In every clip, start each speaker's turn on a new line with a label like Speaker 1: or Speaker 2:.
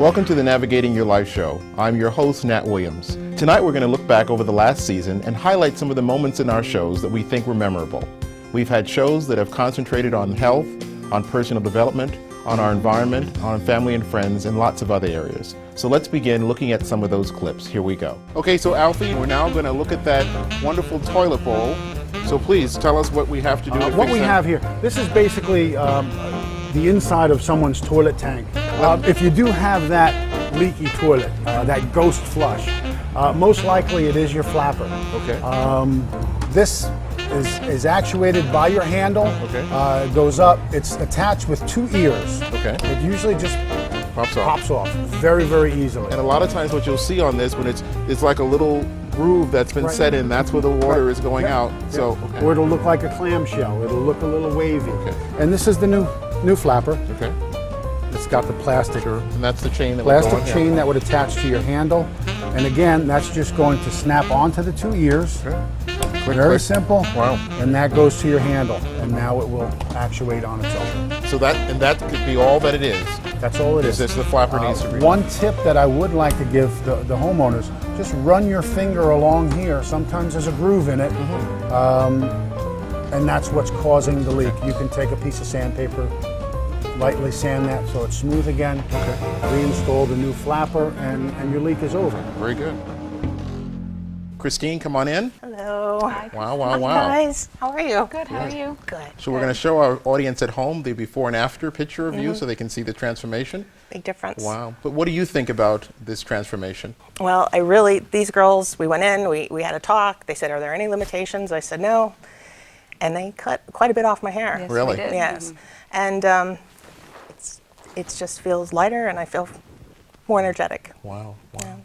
Speaker 1: Welcome to the Navigating Your Life show. I'm your host, Nat Williams. Tonight we're going to look back over the last season and highlight some of the moments in our shows that we think were memorable. We've had shows that have concentrated on health, on personal development, on our environment, on family and friends, and lots of other areas. So let's begin looking at some of those clips. Here we go. Okay, so Alfie, we're now going to look at that wonderful toilet bowl. So please tell us what we have to do to fix
Speaker 2: what we
Speaker 1: that.
Speaker 2: have here, this is basically the inside of someone's toilet tank. If you do have that leaky toilet, that ghost flush, most likely it is your flapper.
Speaker 1: Okay.
Speaker 2: This is actuated by your handle.
Speaker 1: Okay.
Speaker 2: It goes up. It's attached with two ears.
Speaker 1: Okay.
Speaker 2: It usually just
Speaker 1: Pops off.
Speaker 2: very, very easily.
Speaker 1: And a lot of times what you'll see on this, when it's like a little groove that's been set in, that's where the water is going out. So, okay.
Speaker 2: Or it'll look like a clamshell. It'll look a little wavy.
Speaker 1: Okay.
Speaker 2: And this is the new flapper.
Speaker 1: Okay.
Speaker 2: It's got the plastic
Speaker 1: And that's the chain that would go on here.
Speaker 2: chain that would attach to your handle. And again, that's just going to snap onto the two ears.
Speaker 1: Okay.
Speaker 2: Very simple.
Speaker 1: Wow.
Speaker 2: And that goes to your handle. And now it will actuate on its own.
Speaker 1: So that could be all that it is.
Speaker 2: That's all it is.
Speaker 1: Just the flapper needs to be.
Speaker 2: One tip that I would like to give the homeowners, just run your finger along here. Sometimes there's a groove in it. And that's what's causing the leak. You can take a piece of sandpaper, lightly sand that so it's smooth again, reinstall the new flapper, and your leak is over.
Speaker 1: Very good. Christine, come on in.
Speaker 3: Hello.
Speaker 1: Wow.
Speaker 3: Hi, guys. How are you?
Speaker 4: Good, how are you?
Speaker 3: Good.
Speaker 1: So we're going to show our audience at home the before and after picture of you so they can see the transformation.
Speaker 3: Big difference.
Speaker 1: Wow. But what do you think about this transformation?
Speaker 3: Well, these girls, we went in, we had a talk. They said, are there any limitations? I said, no. And they cut quite a bit off my hair.
Speaker 4: Yes,
Speaker 1: Really?
Speaker 4: we did.
Speaker 3: Yes. And it just feels lighter and I feel more energetic.
Speaker 1: Wow.
Speaker 3: Yeah.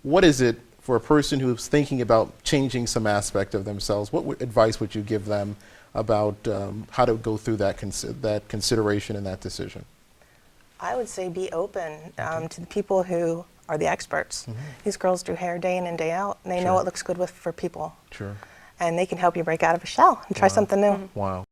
Speaker 1: What is it for a person who's thinking about changing some aspect of themselves? What advice would you give them about how to go through that consideration and that decision?
Speaker 3: I would say be open to the people who are the experts. These girls do hair day in and day out, and they know what looks good for people.
Speaker 1: Sure.
Speaker 3: And they can help you break out of a shell and try something new.
Speaker 1: Wow.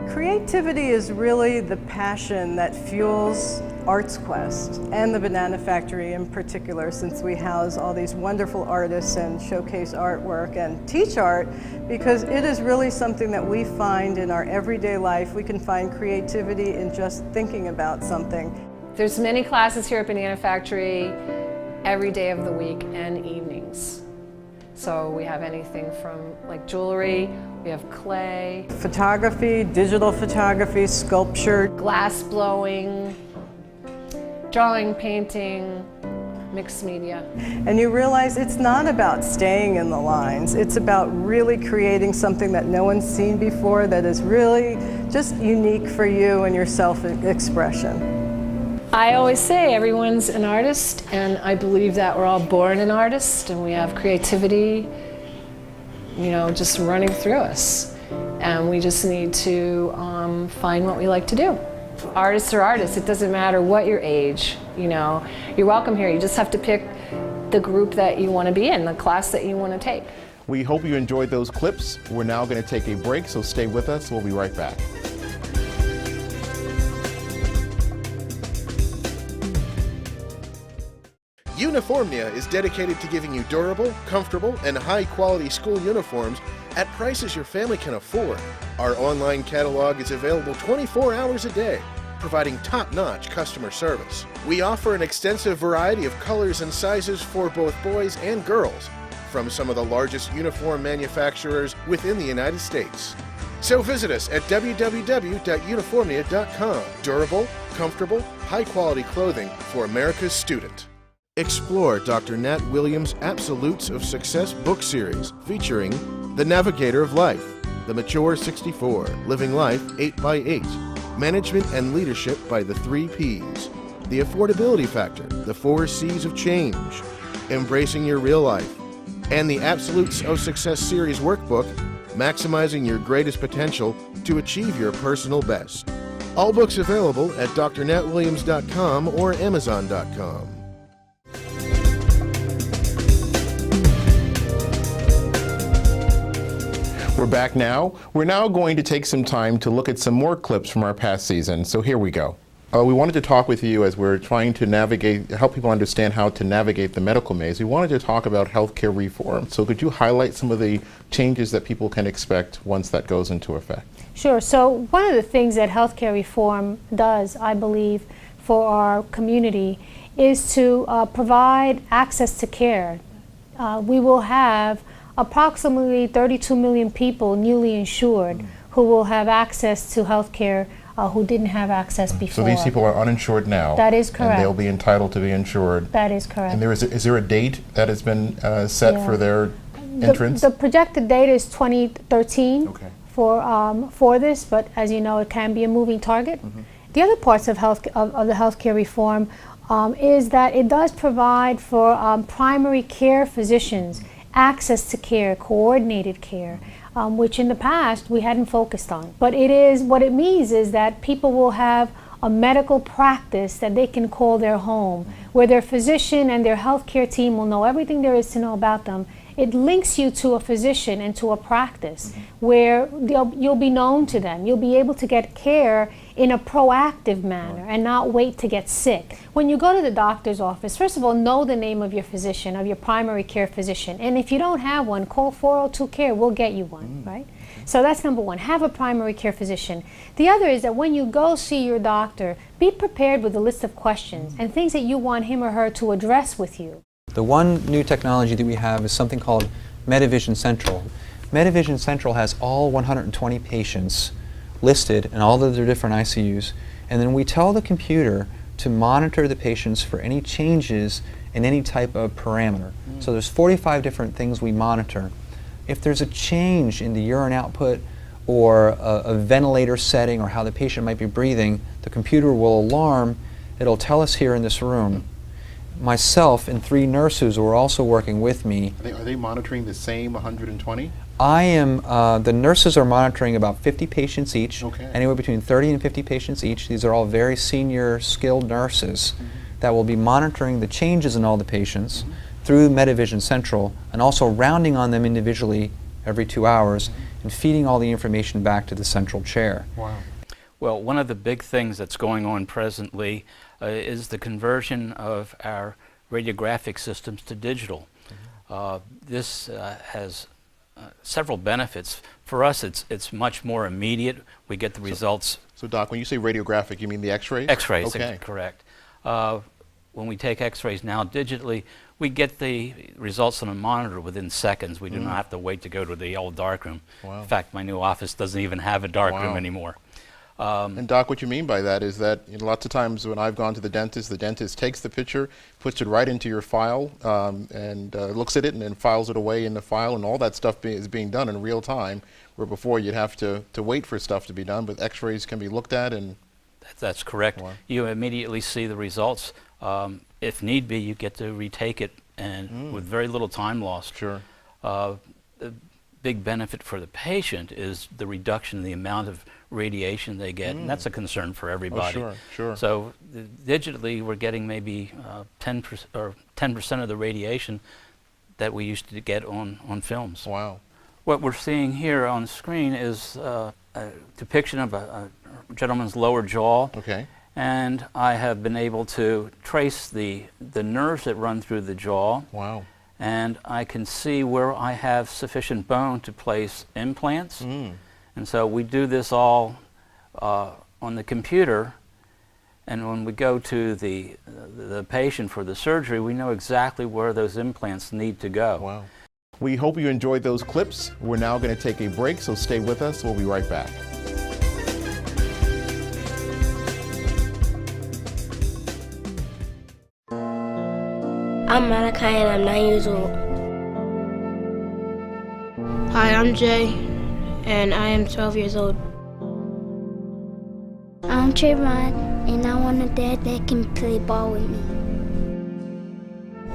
Speaker 5: Creativity is really the passion that fuels Arts Quest and the Banana Factory in particular, since we house all these wonderful artists and showcase artwork and teach art, because it is really something that we find in our everyday life. We can find creativity in just thinking about something.
Speaker 4: There's many classes here at Banana Factory every day of the week and evenings. So we have anything from like jewelry, we have clay,
Speaker 5: Photography, digital photography, sculpture,
Speaker 4: glass blowing, drawing, painting, mixed media.
Speaker 5: and you realize it's not about staying in the lines. It's about really creating something that no one's seen before, that is really just unique for you and your self-expression.
Speaker 4: I always say everyone's an artist, and I believe that we're all born an artist and we have creativity, just running through us. And we just need to find what we like to do. Artists are artists. It doesn't matter what your age, You're welcome here. You just have to pick the group that you want to be in, the class that you want to take.
Speaker 1: We hope you enjoyed those clips. We're now going to take a break, so stay with us. We'll be right back.
Speaker 6: Uniformnia is dedicated to giving you durable, comfortable, and high-quality school uniforms at prices your family can afford. Our online catalog is available 24 hours a day, providing top-notch customer service. We offer an extensive variety of colors and sizes for both boys and girls, from some of the largest uniform manufacturers within the United States. So visit us at www.uniformnia.com. Durable, comfortable, high-quality clothing for America's student. Explore Dr. Nat Williams' Absolutes of Success book series featuring The Navigator of Life, The Mature 64, Living Life 8x8, Management and Leadership by the 3 Ps, The Affordability Factor, The 4 C's of Change, Embracing Your Real Life, and the Absolutes of Success series workbook, Maximizing Your Greatest Potential to Achieve Your Personal Best. All books available at drnatwilliams.com or amazon.com.
Speaker 1: We're back now. We're now going to take some time to look at some more clips from our past season. So here we go. We wanted to talk with you as we're trying to help people understand how to navigate the medical maze. We wanted to talk about healthcare reform. So could you highlight some of the changes that people can expect once that goes into effect?
Speaker 7: Sure. So one of the things that healthcare reform does, I believe, for our community is to provide access to care. We will have approximately 32 million people newly insured who will have access to health care who didn't have access before.
Speaker 1: So these people are uninsured now.
Speaker 7: That is correct.
Speaker 1: And they'll be entitled to be insured.
Speaker 7: That is correct.
Speaker 1: And is there a date that has been set for their entrance?
Speaker 7: The projected date is 2013 for this, but as you know, it can be a moving target. The other parts of the healthcare reform is that it does provide for primary care physicians access to care, coordinated care, which in the past we hadn't focused on. But what it means is that people will have a medical practice that they can call their home, where their physician and their healthcare team will know everything there is to know about them. It links you to a physician and to a practice where you'll be known to them. You'll be able to get care in a proactive manner and not wait to get sick. When you go to the doctor's office, first of all, know the name of your physician, of your primary care physician. And if you don't have one, call 402 CARE, we'll get you one, right? So that's number one, have a primary care physician. The other is that when you go see your doctor, be prepared with a list of questions and things that you want him or her to address with you.
Speaker 8: The one new technology that we have is something called MediVision Central. MediVision Central has all 120 patients listed in all of their different ICUs, and then we tell the computer to monitor the patients for any changes in any type of parameter. So there's 45 different things we monitor. If there's a change in the urine output or a ventilator setting or how the patient might be breathing, the computer will alarm. It'll tell us here in this room. Myself and 3 nurses who are also working with me.
Speaker 1: Are they monitoring the same 120?
Speaker 8: The nurses are monitoring about 50 patients each,
Speaker 1: Okay.
Speaker 8: anywhere between 30 and 50 patients each. These are all very senior, skilled nurses that will be monitoring the changes in all the patients through MediVision Central and also rounding on them individually every 2 hours and feeding all the information back to the central chair.
Speaker 1: Wow.
Speaker 9: Well, one of the big things that's going on presently is the conversion of our radiographic systems to digital. This has several benefits. For us, it's much more immediate. We get the results.
Speaker 1: So Doc, when you say radiographic, you mean the x-rays?
Speaker 9: X-rays,
Speaker 1: okay.
Speaker 9: Correct. When we take x-rays now digitally, we get the results on a monitor within seconds. We do not have to wait to go to the old darkroom.
Speaker 1: Wow.
Speaker 9: In fact, my new office doesn't even have a darkroom anymore.
Speaker 1: And Doc, what you mean by that is that lots of times when I've gone to the dentist takes the picture, puts it right into your file, and looks at it and then files it away in the file, and all that stuff is being done in real time, where before you'd have to wait for stuff to be done, but x-rays can be looked at and...
Speaker 9: That's correct.
Speaker 1: Wow.
Speaker 9: You immediately see the results. If need be, you get to retake it and with very little time lost.
Speaker 1: Sure.
Speaker 9: The big benefit for the patient is the reduction in the amount of radiation they get, and that's a concern for everybody.
Speaker 1: Oh, sure.
Speaker 9: So digitally, we're getting maybe 10% of the radiation that we used to get on films.
Speaker 1: Wow.
Speaker 9: What we're seeing here on screen is a depiction of a gentleman's lower jaw.
Speaker 1: Okay.
Speaker 9: And I have been able to trace the nerves that run through the jaw.
Speaker 1: Wow.
Speaker 9: And I can see where I have sufficient bone to place implants. And so we do this all on the computer, and when we go to the patient for the surgery, we know exactly where those implants need to go.
Speaker 1: Wow. We hope you enjoyed those clips. We're now going to take a break, so stay with us. We'll be right back.
Speaker 10: I'm Malachi and I'm 9 years old. Hi, I'm Jay and I am 12 years old. I'm Trayvon and I want a dad that can play ball with me.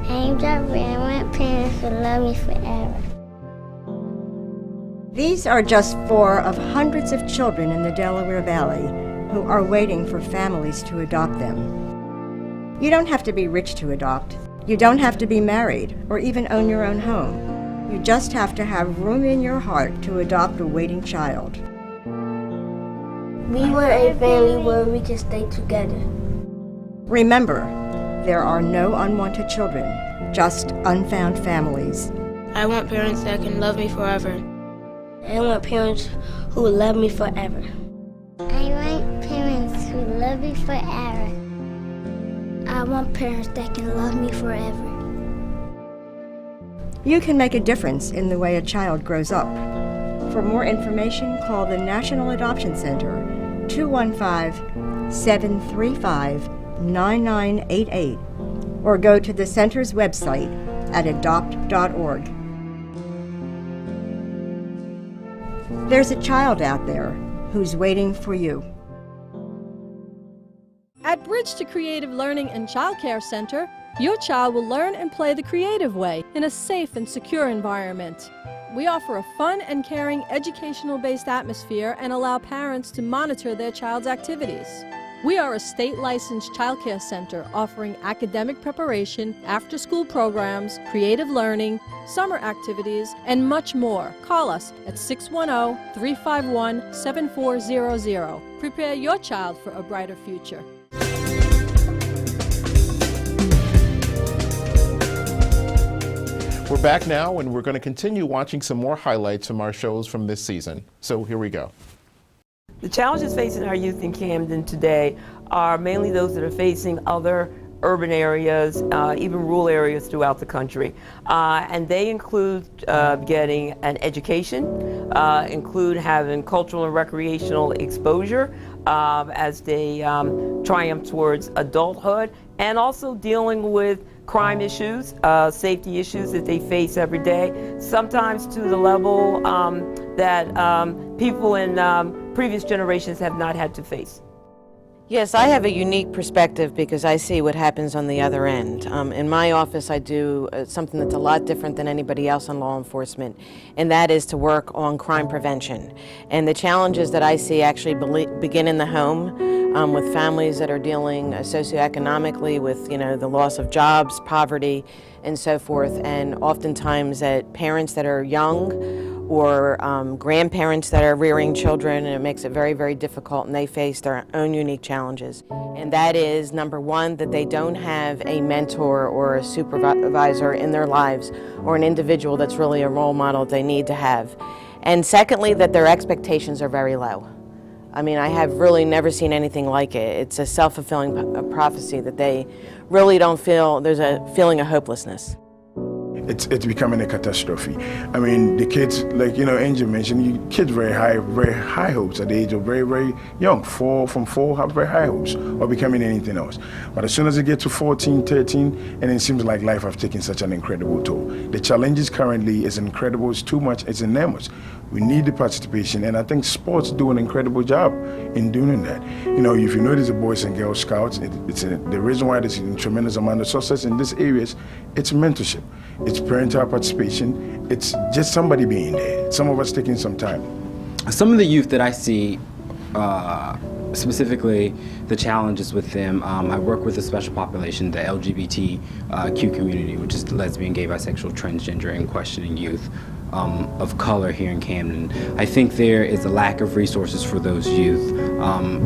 Speaker 10: I'm Jeffrey and I want parents to love me forever.
Speaker 11: These are just 4 of hundreds of children in the Delaware Valley who are waiting for families to adopt them. You don't have to be rich to adopt. You don't have to be married or even own your own home. You just have to have room in your heart to adopt a waiting child.
Speaker 10: We want a family where we can stay together.
Speaker 11: Remember, there are no unwanted children, just unfound families.
Speaker 10: I want parents that can love me forever. I want parents who will love me forever. I want parents who love me forever. I want parents that can love me forever.
Speaker 11: You can make a difference in the way a child grows up. For more information, call the National Adoption Center, 215-735-9988, or go to the center's website at adopt.org. There's a child out there who's waiting for you.
Speaker 12: At Bridge to Creative Learning and Child Care Center, your child will learn and play the creative way in a safe and secure environment. We offer a fun and caring educational-based atmosphere and allow parents to monitor their child's activities. We are a state-licensed child care center offering academic preparation, after-school programs, creative learning, summer activities, and much more. Call us at 610-351-7400. Prepare your child for a brighter future.
Speaker 1: We're back now, and we're going to continue watching some more highlights from our shows from this season. So here we go.
Speaker 13: The challenges facing our youth in Camden today are mainly those that are facing other urban areas, even rural areas throughout the country. And they include getting an education, include having cultural and recreational exposure as they triumph towards adulthood, and also dealing with crime issues, safety issues that they face every day, sometimes to the level that people in previous generations have not had to face.
Speaker 14: Yes, I have a unique perspective because I see what happens on the other end. In my office, I do something that's a lot different than anybody else in law enforcement, and that is to work on crime prevention. And the challenges that I see actually begin in the home with families that are dealing socioeconomically with, the loss of jobs, poverty, and so forth, and oftentimes that parents that are young or grandparents that are rearing children, and it makes it very, very difficult, and they face their own unique challenges. And that is, number one, that they don't have a mentor or a supervisor in their lives, or an individual that's really a role model they need to have. And secondly, that their expectations are very low. I mean, I have really never seen anything like it. It's a self-fulfilling prophecy that they really don't feel, there's a feeling of hopelessness.
Speaker 15: It's becoming a catastrophe. I mean, the kids, like, Angel mentioned, kids very high hopes at the age of very, very young. From four have very high hopes of becoming anything else. But as soon as they get to 14, 13, and it seems like life has taken such an incredible toll. The challenges currently is incredible, it's too much, it's enormous. We need the participation, and I think sports do an incredible job in doing that. If you notice the Boys and Girls Scouts, the reason why there's a tremendous amount of success in these areas, it's mentorship. It's parental participation. It's just somebody being there. Some of us taking some time.
Speaker 16: Some of the youth that I see, specifically the challenges with them, I work with a special population, the LGBTQ community, which is the lesbian, gay, bisexual, transgender, and questioning youth of color here in Camden. I think there is a lack of resources for those youth,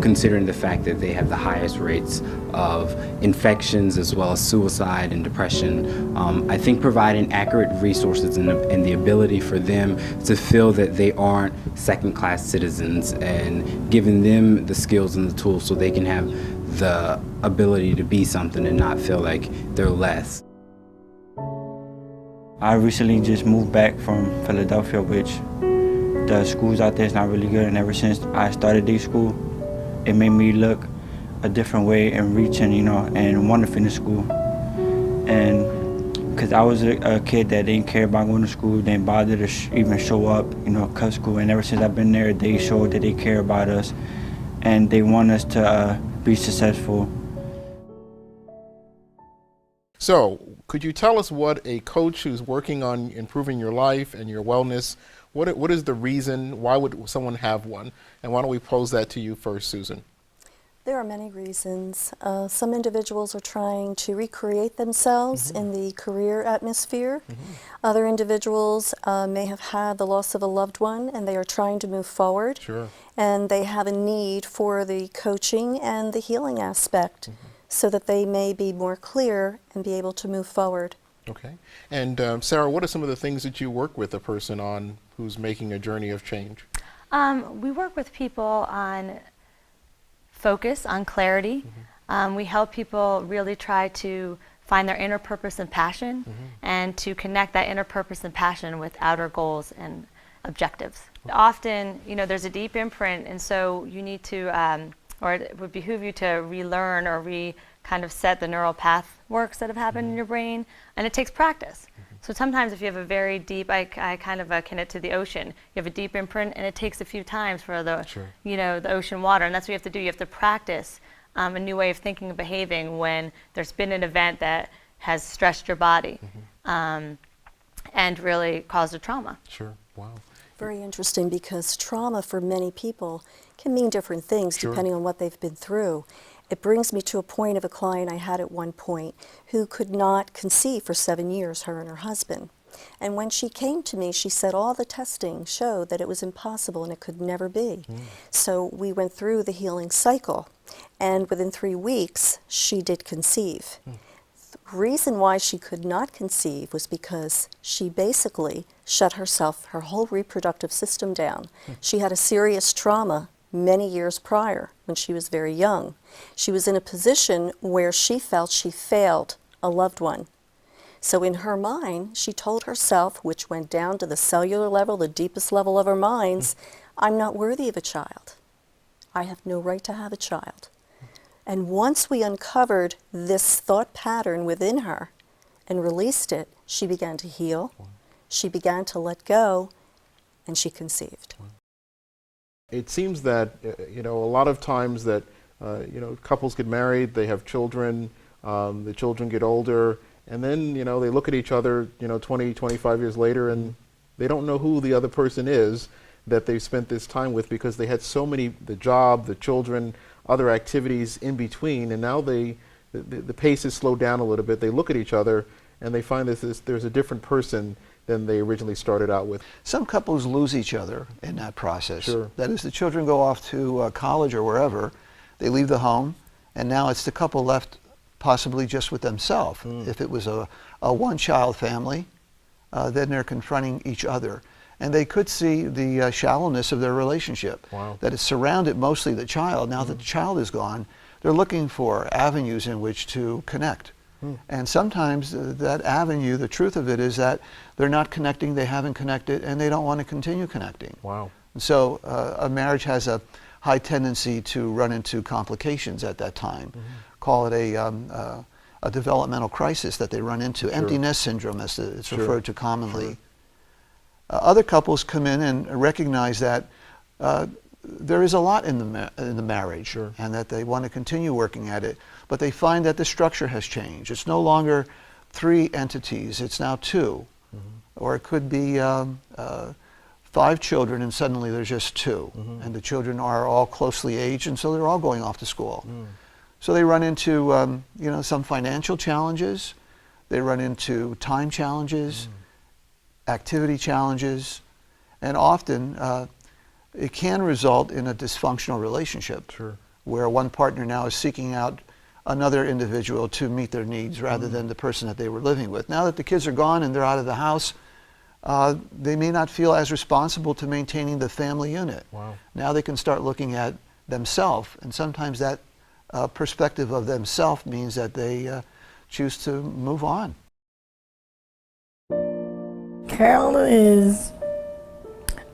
Speaker 16: considering the fact that they have the highest rates of infections as well as suicide and depression. I think providing accurate resources and the ability for them to feel that they aren't second-class citizens, and giving them the skills and the tools so they can have the ability to be something and not feel like they're less.
Speaker 17: I recently just moved back from Philadelphia, which the schools out there is not really good, and ever since I started day school, it made me look a different way and reaching, and want to finish school. And because I was a kid that didn't care about going to school, didn't bother to even show up, cut school, and ever since I've been there, they showed that they care about us, and they want us to be successful.
Speaker 1: So, could you tell us what a coach who's working on improving your life and your wellness, what is the reason, why would someone have one? And why don't we pose that to you first, Susan?
Speaker 18: There are many reasons. Some individuals are trying to recreate themselves in the career atmosphere. Other individuals may have had the loss of a loved one and they are trying to move forward.
Speaker 1: Sure.
Speaker 18: And they have a need for the coaching and the healing aspect so that they may be more clear and be able to move forward.
Speaker 1: Okay. And Sarah, what are some of the things that you work with a person on who's making a journey of change?
Speaker 19: We work with people on focus, on clarity. We help people really try to find their inner purpose and passion and to connect that inner purpose and passion with outer goals and objectives. Often, you know, there's a deep imprint, and so you need to, or it would behoove you to relearn or kind of set the neural path works that have happened in your brain, and it takes practice. So sometimes if you have a very deep, I kind of akin it to the ocean. You have a deep imprint, and it takes a few times for the, you know, the ocean water, and that's what you have to do. You have to practice a new way of thinking and behaving when there's been an event that has stressed your body and really caused a trauma.
Speaker 1: Sure. Wow.
Speaker 18: Very interesting, because trauma for many people can mean different things depending on what they've been through. It brings me to a point of a client I had at one point who could not conceive for 7 years, her and her husband. And when she came to me, she said all the testing showed that it was impossible and it could never be. So we went through the healing cycle, and within 3 weeks, she did conceive. The reason why she could not conceive was because she basically shut herself, her whole reproductive system down. She had a serious trauma many years prior when she was very young. She was in a position where she felt she failed a loved one. So in her mind, she told herself, which went down to the cellular level, the deepest level of her minds, I'm not worthy of a child. I have no right to have a child. And once we uncovered this thought pattern within her and released it, she began to heal, she began to let go, and she conceived.
Speaker 1: It seems that, you know, a lot of times that, you know, couples get married, they have children, the children get older, and then, you know, they look at each other, you know, 20, 25 years later, and they don't know who the other person is that they've spent this time with, because they had so many, the job, the children, other activities in between, and now the pace is slowed down a little bit. They look at each other and they find there's a different person than they originally started out with.
Speaker 20: Some couples lose each other in that process.
Speaker 1: Sure.
Speaker 20: That is, the children go off to college or wherever, they leave the home, and now it's the couple left possibly just with themselves. If it was a one-child family, then they're confronting each other. And they could see the shallowness of their relationship.
Speaker 1: Wow.
Speaker 20: That it's surrounded mostly the child. Now that the child is gone, they're looking for avenues in which to connect. And sometimes that avenue, the truth of it is that they're not connecting, they haven't connected, and they don't want to continue connecting.
Speaker 1: Wow.
Speaker 20: So a marriage has a high tendency to run into complications at that time. Call it a developmental crisis that they run into. Empty nest syndrome, as it's referred to commonly. Other couples come in and recognize that there is a lot in the marriage, and that they want to continue working at it, but they find that the structure has changed. It's no longer 3 entities, it's now 2. Or it could be 5 children and suddenly there's just 2. And the children are all closely aged, and so they're all going off to school. So they run into you know, some financial challenges, they run into time challenges, activity challenges, and often it can result in a dysfunctional relationship where one partner now is seeking out another individual to meet their needs rather than the person that they were living with. Now that the kids are gone and they're out of the house, they may not feel as responsible to maintaining the family unit.
Speaker 1: Wow.
Speaker 20: Now they can start looking at themselves, and sometimes that perspective of themselves means that they choose to move on.
Speaker 21: Carol is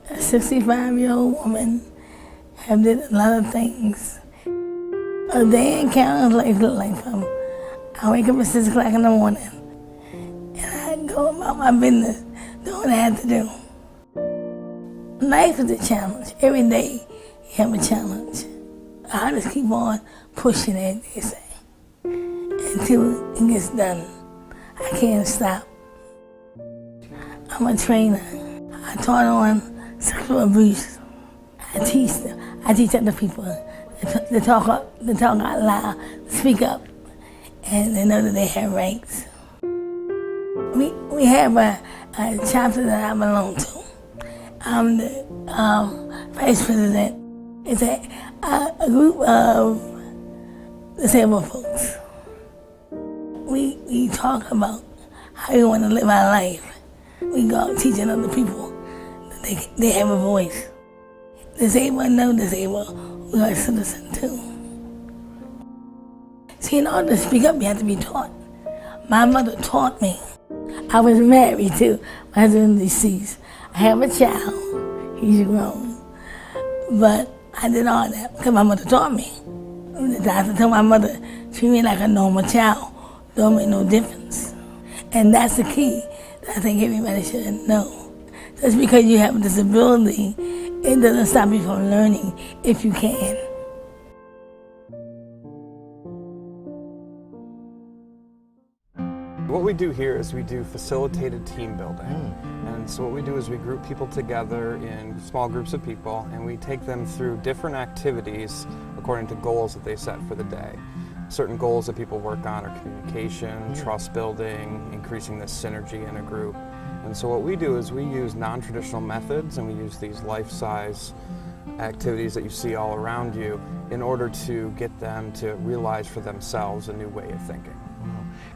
Speaker 21: a 65-year-old woman, have did a lot of things. A day in Carol's life look like from I wake up at 6 o'clock in the morning and I go about my business, doing what I have to do. Life is a challenge. Every day you have a challenge. I just keep on pushing it, they say, until it gets done. I can't stop. I'm a trainer. I taught on sexual abuse. I teach other people to talk out loud, speak up, and they know that they have rights. We have a chapter that I belong to. I'm the vice president. It's a group of disabled folks. We talk about how we want to live our life. We go out teaching other people that they have a voice. Disabled, no disabled, we are citizens too. See, in order to speak up, you have to be taught. My mother taught me. I was married too. My husband is deceased. I have a child. He's grown. But I did all that because my mother taught me. The doctor told my mother, treat me like a normal child. Don't make no difference. And that's the key that I think everybody should know. Just because you have a disability, it doesn't stop you from learning if you can.
Speaker 2: What we do here is we do facilitated team building. And so what we do is we group people together in small groups of people, and we take them through different activities according to goals that they set for the day. Certain goals that people work on are communication, trust building, increasing the synergy in a group. And so what we do is we use non-traditional methods, and we use these life-size activities that you see all around you in order to get them to realize for themselves a new way of thinking.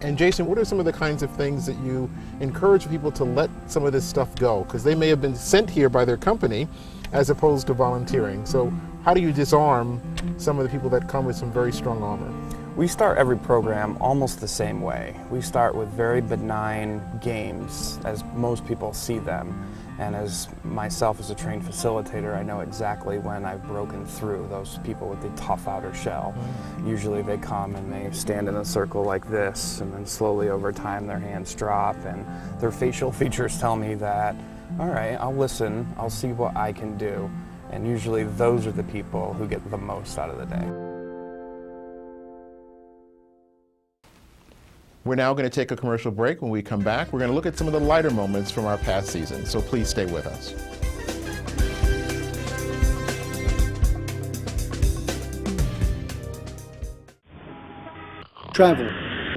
Speaker 1: And Jason, what are some of the kinds of things that you encourage people to let some of this stuff go? Because they may have been sent here by their company as opposed to volunteering. So how do you disarm some of the people that come with some very strong armor?
Speaker 2: We start every program almost the same way. We start with very benign games as most people see them. And as myself as a trained facilitator, I know exactly when I've broken through those people with the tough outer shell. Usually they come and they stand in a circle like this, and then slowly over time their hands drop, and their facial features tell me that, all right, I'll listen, I'll see what I can do. And usually those are the people who get the most out of the day.
Speaker 1: We're now going to take a commercial break. When we come back, we're going to look at some of the lighter moments from our past season. So please stay with us.
Speaker 22: Travel,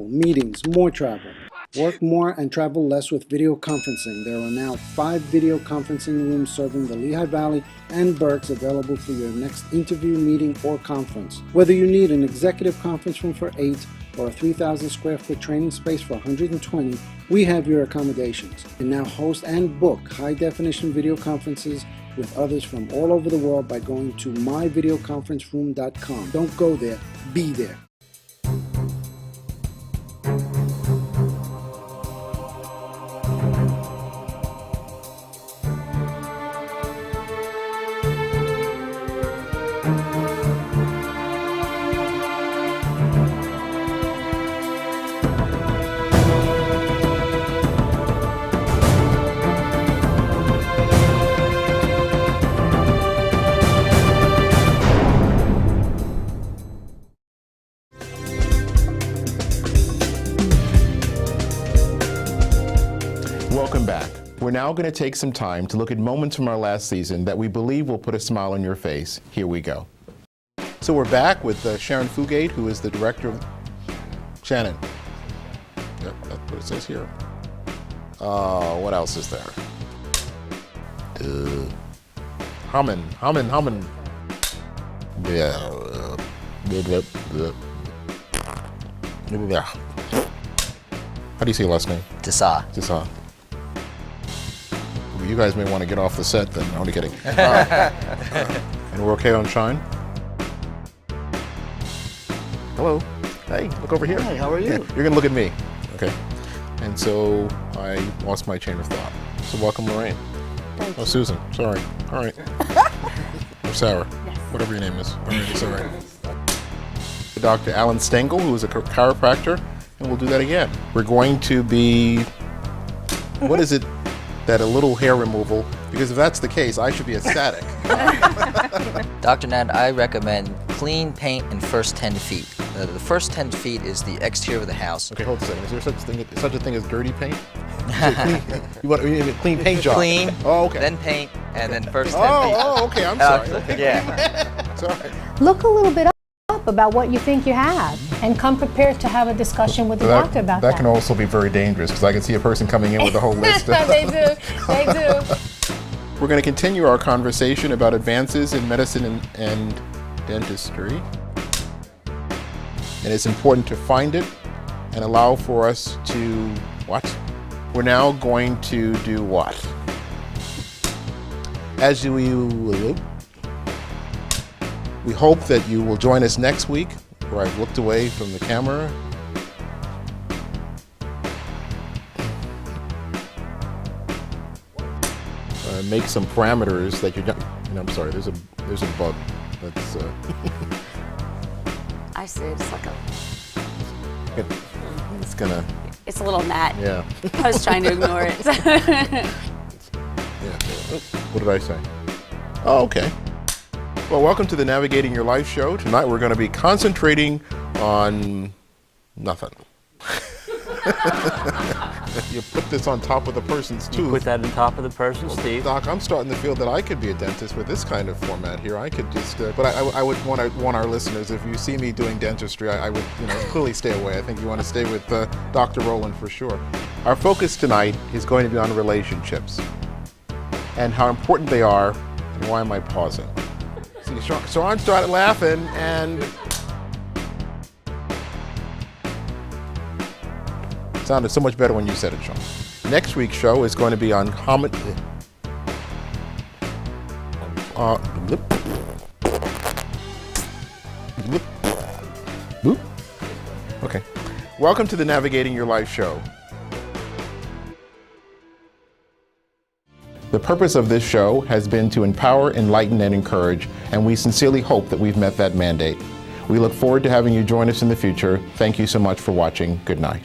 Speaker 22: meetings, more travel. Work more and travel less with video conferencing. There are now 5 video conferencing rooms serving the Lehigh Valley and Berks available for your next interview, meeting, or conference. Whether you need an executive conference room for 8 or a 3,000 square foot training space for 120, we have your accommodations. And now host and book high-definition video conferences with others from all over the world by going to myvideoconferenceroom.com. Don't go there, be there.
Speaker 1: Welcome back. We're now going to take some time to look at moments from our last season that we believe will put a smile on your face. Here we go. So we're back with Sharon Fugate, who is the director of... Shannon. Yep, that's what it says here. What else is there? Humming. Yeah. How do you say your last name? Tessa. You guys may want to get off the set then. I'm only kidding. And we're okay on Shine? Hello. Hey, look over here.
Speaker 23: Hi, how are you?
Speaker 1: Yeah, you're going to look at me. Okay. And so I lost my chain of thought. So welcome, Lorraine.
Speaker 23: Thank you.
Speaker 1: Susan. Sorry. All right. Or Sarah.
Speaker 23: Yes.
Speaker 1: Whatever your name is. All right, it's all right. Dr. Alan Stengel, who is a chiropractor, and we'll do that again. We're going to be, what is it? That a little hair removal, because if that's the case, I should be ecstatic.
Speaker 24: Dr. Nat, I recommend clean paint in first 10 feet. The first 10 feet is the exterior of the house.
Speaker 1: Okay, hold a second. Is there such a thing as dirty paint? You want a clean paint job?
Speaker 24: Clean,
Speaker 1: oh, okay.
Speaker 24: then paint, and then first 10 feet.
Speaker 1: Oh, okay, I'm sorry.
Speaker 24: Yeah.
Speaker 1: It's all right.
Speaker 7: Look a little bit up about what you think you have and come prepared to have a discussion with the doctor about that.
Speaker 1: That can also be very dangerous because I can see a person coming in with a whole list.
Speaker 7: They do.
Speaker 1: We're going to continue our conversation about advances in medicine and dentistry. And it's important to find it and allow for us to what? We're now going to do what? As we hope that you will join us next week, where I've looked away from the camera. Make some parameters that you're not, I'm sorry, there's a bug that's
Speaker 3: I see it's like
Speaker 1: it's gonna,
Speaker 3: it's a little gnat.
Speaker 1: Yeah.
Speaker 3: I was trying to ignore it.
Speaker 1: Yeah. What did I say? Oh, okay. Well, welcome to the Navigating Your Life show. Tonight we're going to be concentrating on nothing. You put this on top of the person's tooth.
Speaker 9: You put that on top of the person's teeth.
Speaker 1: Doc, I'm starting to feel that I could be a dentist with this kind of format here. I could just, but I would want our listeners, if you see me doing dentistry, I would clearly stay away. I think you want to stay with Dr. Rowland for sure. Our focus tonight is going to be on relationships and how important they are. And why am I pausing? See, Shawn started laughing and sounded so much better when you said it, Shawn. Next week's show is going to be on Okay. Welcome to the Navigating Your Life show. The purpose of this show has been to empower, enlighten, and encourage, and we sincerely hope that we've met that mandate. We look forward to having you join us in the future. Thank you so much for watching. Good night.